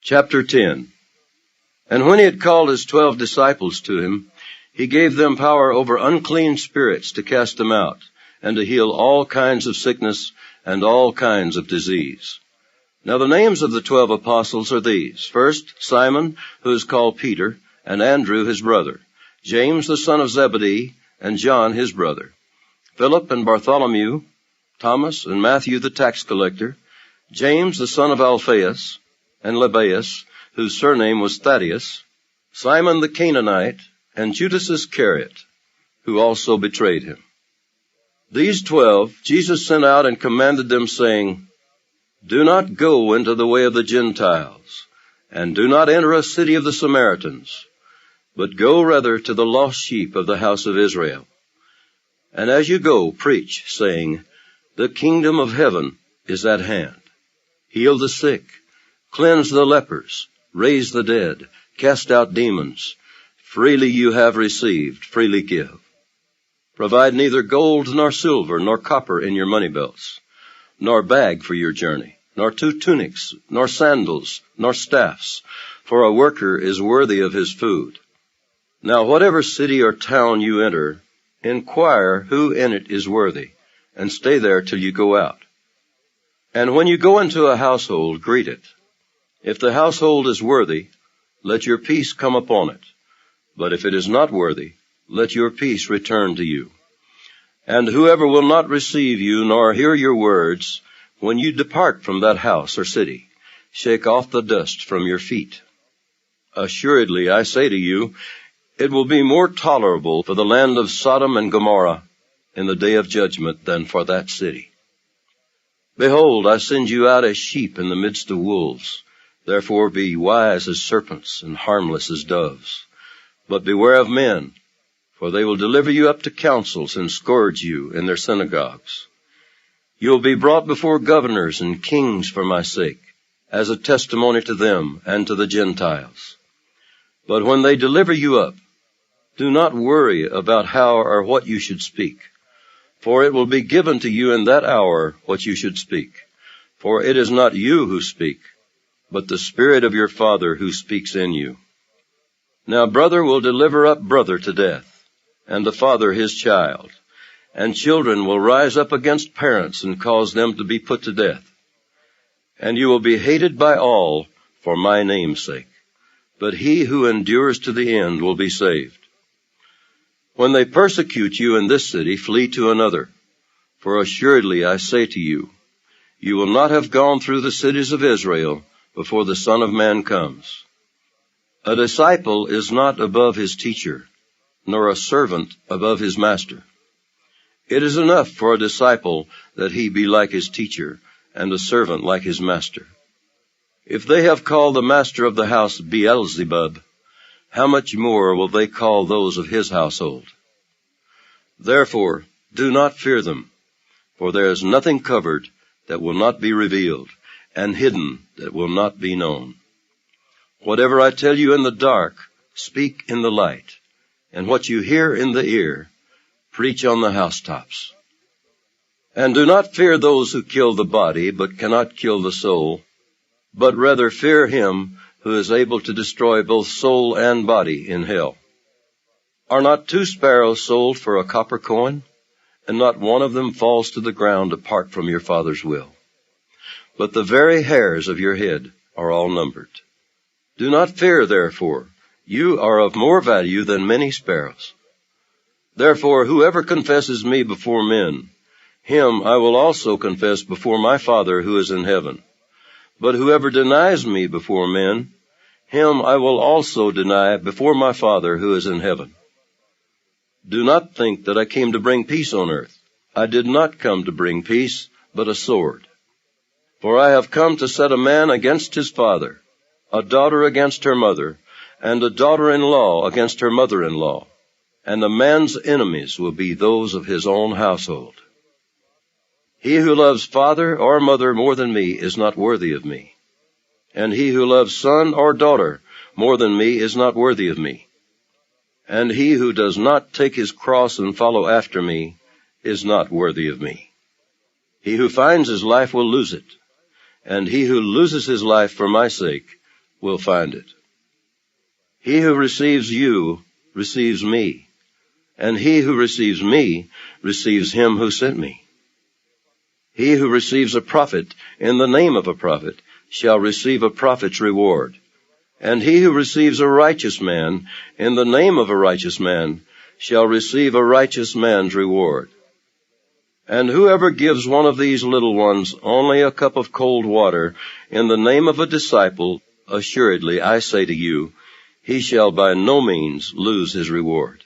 Chapter 10. And when he had called his 12 disciples to him, he gave them power over unclean spirits to cast them out, and to heal all kinds of sickness and all kinds of disease. Now the names of the 12 apostles are these. First, Simon, who is called Peter, and Andrew his brother, James the son of Zebedee, and John his brother, Philip and Bartholomew, Thomas and Matthew the tax collector, James the son of Alphaeus, and Lebbaeus, whose surname was Thaddeus, Simon the Canaanite, and Judas Iscariot, who also betrayed him. These 12 Jesus sent out and commanded them, saying, Do not go into the way of the Gentiles, and do not enter a city of the Samaritans, but go rather to the lost sheep of the house of Israel. And as you go, preach, saying, The kingdom of heaven is at hand. Heal the sick, cleanse the lepers, raise the dead, cast out demons. Freely you have received, freely give. Provide neither gold nor silver nor copper in your money belts, nor bag for your journey, nor 2 tunics, nor sandals, nor staffs, for a worker is worthy of his food. Now whatever city or town you enter, inquire who in it is worthy, and stay there till you go out. And when you go into a household, greet it. If the household is worthy, let your peace come upon it. But if it is not worthy, let your peace return to you. And whoever will not receive you nor hear your words, when you depart from that house or city, shake off the dust from your feet. Assuredly, I say to you, it will be more tolerable for the land of Sodom and Gomorrah in the day of judgment than for that city. Behold, I send you out as sheep in the midst of wolves. Therefore be wise as serpents and harmless as doves. But beware of men, for they will deliver you up to councils and scourge you in their synagogues. You will be brought before governors and kings for my sake, as a testimony to them and to the Gentiles. But when they deliver you up, do not worry about how or what you should speak, for it will be given to you in that hour what you should speak. For it is not you who speak, but the Spirit of your Father who speaks in you. Now brother will deliver up brother to death, and the father his child, and children will rise up against parents and cause them to be put to death. And you will be hated by all for my name's sake, but he who endures to the end will be saved. When they persecute you in this city, flee to another. For assuredly I say to you, you will not have gone through the cities of Israel before the Son of Man comes. A disciple is not above his teacher, nor a servant above his master. It is enough for a disciple that he be like his teacher, and a servant like his master. If they have called the master of the house Beelzebub, how much more will they call those of his household? Therefore, do not fear them, for there is nothing covered that will not be revealed, and hidden that will not be known. Whatever I tell you in the dark, speak in the light, and what you hear in the ear, preach on the housetops. And do not fear those who kill the body, but cannot kill the soul, but rather fear him who is able to destroy both soul and body in hell. Are not 2 sparrows sold for a copper coin, and not one of them falls to the ground apart from your Father's will? But the very hairs of your head are all numbered. Do not fear, therefore. You are of more value than many sparrows. Therefore, whoever confesses me before men, him I will also confess before my Father who is in heaven. But whoever denies me before men, him I will also deny before my Father who is in heaven. Do not think that I came to bring peace on earth. I did not come to bring peace, but a sword. For I have come to set a man against his father, a daughter against her mother, and a daughter-in-law against her mother-in-law. And a man's enemies will be those of his own household. He who loves father or mother more than me is not worthy of me. And he who loves son or daughter more than me is not worthy of me. And he who does not take his cross and follow after me is not worthy of me. He who finds his life will lose it, and he who loses his life for my sake will find it. He who receives you receives me, and he who receives me receives him who sent me. He who receives a prophet in the name of a prophet shall receive a prophet's reward. And he who receives a righteous man in the name of a righteous man shall receive a righteous man's reward. And whoever gives one of these little ones only a cup of cold water in the name of a disciple, assuredly, I say to you, he shall by no means lose his reward.